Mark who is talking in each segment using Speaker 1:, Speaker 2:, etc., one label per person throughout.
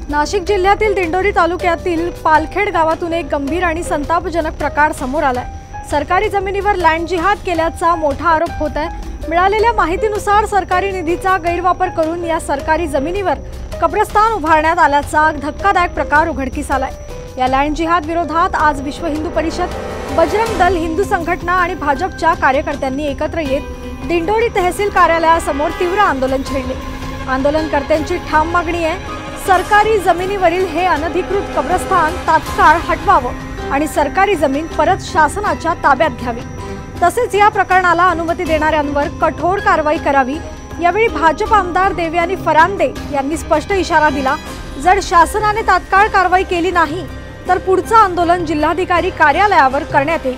Speaker 1: नाशिक जिल्ह्यातील दिंडोरी तालुक्यातील पालखेड गावातून एक गंभीर आणि संतापजनक प्रकार समोर आलाय। सरकारी जमिनीवर लँड जिहाद केल्याचा मोठा आरोप होत आहे। मिळालेल्या माहितीनुसार सरकारी निधीचा गैरवापर करून या सरकारी जमिनीवर कब्रस्तान उभारण्यात आल्याचा धक्कादायक प्रकार उघडकीस आलाय। या लँड जिहाद विरोधात आज विश्व हिंदू परिषद, बजरंग दल, हिंदू संघटना आणि भाजपच्या कार्यकर्त्यांनी एकत्र येत दिंडोरी तहसील कार्यालयासमोर तीव्र आंदोलन छेडले। आंदोलनकर्त्यांची ठाम मागणी आहे, सरकारी जमिनीवरील हे अनधिकृत कब्रस्तान तात्काळ हटवावं आणि सरकारी जमीन परत शासनाच्या ताब्यात घ्यावी। तसेच या प्रकरणाला अनुमती देणाऱ्यांवर कठोर कारवाई करावी। यावेळी भाजप आमदार देवयानी फरांदे यांनी स्पष्ट इशारा दिला, जर शासनाने तात्काळ कारवाई केली नाही तर पुढचं आंदोलन जिल्हाधिकारी कार्यालयावर करण्यात येईल।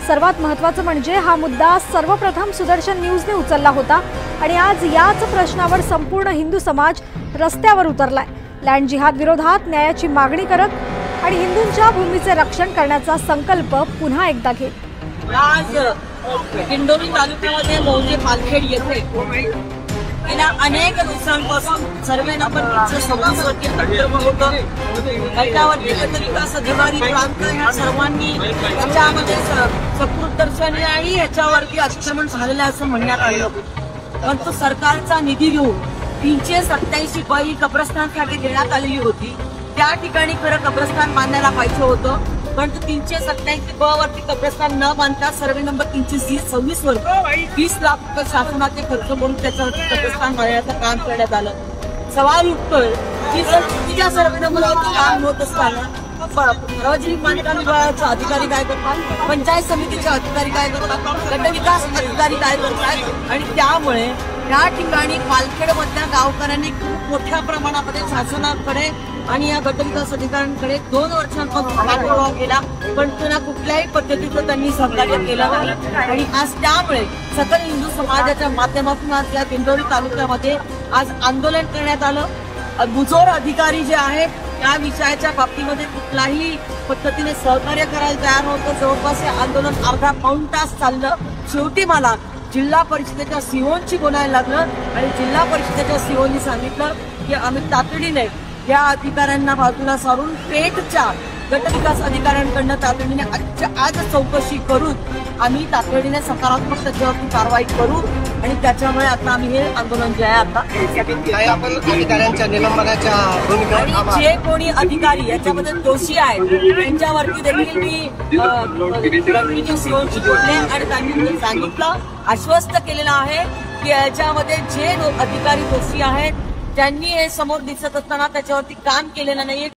Speaker 1: सर्वात महत्त्वाचं म्हणजे हा मुद्दा सर्वप्रथम सुदर्शन न्यूजने उचलला होता आणि आज याच प्रश्नावर संपूर्ण हिंदू समाज रस्त्यावर उतरलाय। लँड जिहाद विरोधात न्यायाची मागणी करत आणि हिंदूंच्या भूमीचे रक्षण करण्याचा संकल्प पुन्हा एकदा घेत
Speaker 2: आज दिंडोरी तालुक्यामध्ये मौजे पालखेड येथे गेल्या अनेक दिवसांपासून सर्वे नंबर 326 वरती विकास अधिकारी प्रांत या सर्वांनी याच्यामध्ये सकृत दर्शनी आणि याच्यावरती अतिक्रमण झालेलं असं म्हणण्यात आलं होतं। परंतु सरकारचा निधी घेऊन 387 बाई कब्रस्तानसाठी देण्यात आलेली होती। त्या ठिकाणी खरं कब्रस्तान बांधायला पाहिजे होतं, परंतु 387 ब वरती कब्रस्तान न बांधता सर्वे नंबर 326 वर 20 लाख रुपये शासनाचे खर्च म्हणून त्याच्यावरती कब्रस्तान बांधण्याचं काम करण्यात आलं। सवाल उठतोय की जर चुकीच्या सर्वे नंबरवरती काम होत असताना सार्वजनिक बांधकाम विभागाचे अधिकारी काय करतात, पंचायत समितीचे अधिकारी काय करतात, गट विकास अधिकारी काय करतात आणि त्यामुळे या ठिकाणी पालखेड मधल्या गावकऱ्यांनी खूप मोठ्या प्रमाणामध्ये शासनाकडे आणि या गट विकास अधिकाऱ्यांकडे 2 वर्षांपासून पाठपुरावा केला, पण त्यांना कुठल्याही पद्धतीचं त्यांनी सहकार्य केलं नाही। आणि आज त्यामुळे सकल हिंदू समाजाच्या माध्यमातून आज या दिंडोरी तालुक्यामध्ये आज आंदोलन करण्यात आलं। मुजोर अधिकारी जे आहेत त्या विषयाच्या बाबतीमध्ये कुठल्याही पद्धतीने सहकार्य करायला तयार नव्हतं। जवळपास हे आंदोलन अर्धा पाऊण तास चाललं। शेवटी मला जिल्हा परिषदेच्या सीओची बोलायला लागलं आणि जिल्हा परिषदेच्या सीओनी सांगितलं की आम्ही तातडीने या अधिकाऱ्यांना बाजूला सारून पेठच्या गट विकास अधिकाऱ्यांकडून तातडीने आज चौकशी करून आम्ही तातडीने सकारात्मक त्याच्यावरती कारवाई करू आणि त्याच्यामुळे आता आम्ही हे आंदोलन जे आहे आता
Speaker 3: अधिकाऱ्यांच्या निलंबनाच्या
Speaker 2: आणि जे कोणी अधिकारी याच्यामध्ये दोषी आहेत त्यांच्यावरती देखील मी सीओची बोलले आणि त्यांनी सांगितलं, आश्वस्त केलेलं आहे की याच्यामध्ये जे अधिकारी दोषी आहेत त्यांनी हे समोर दिसत असताना त्याच्यावरती काम केलेलं नाहीये।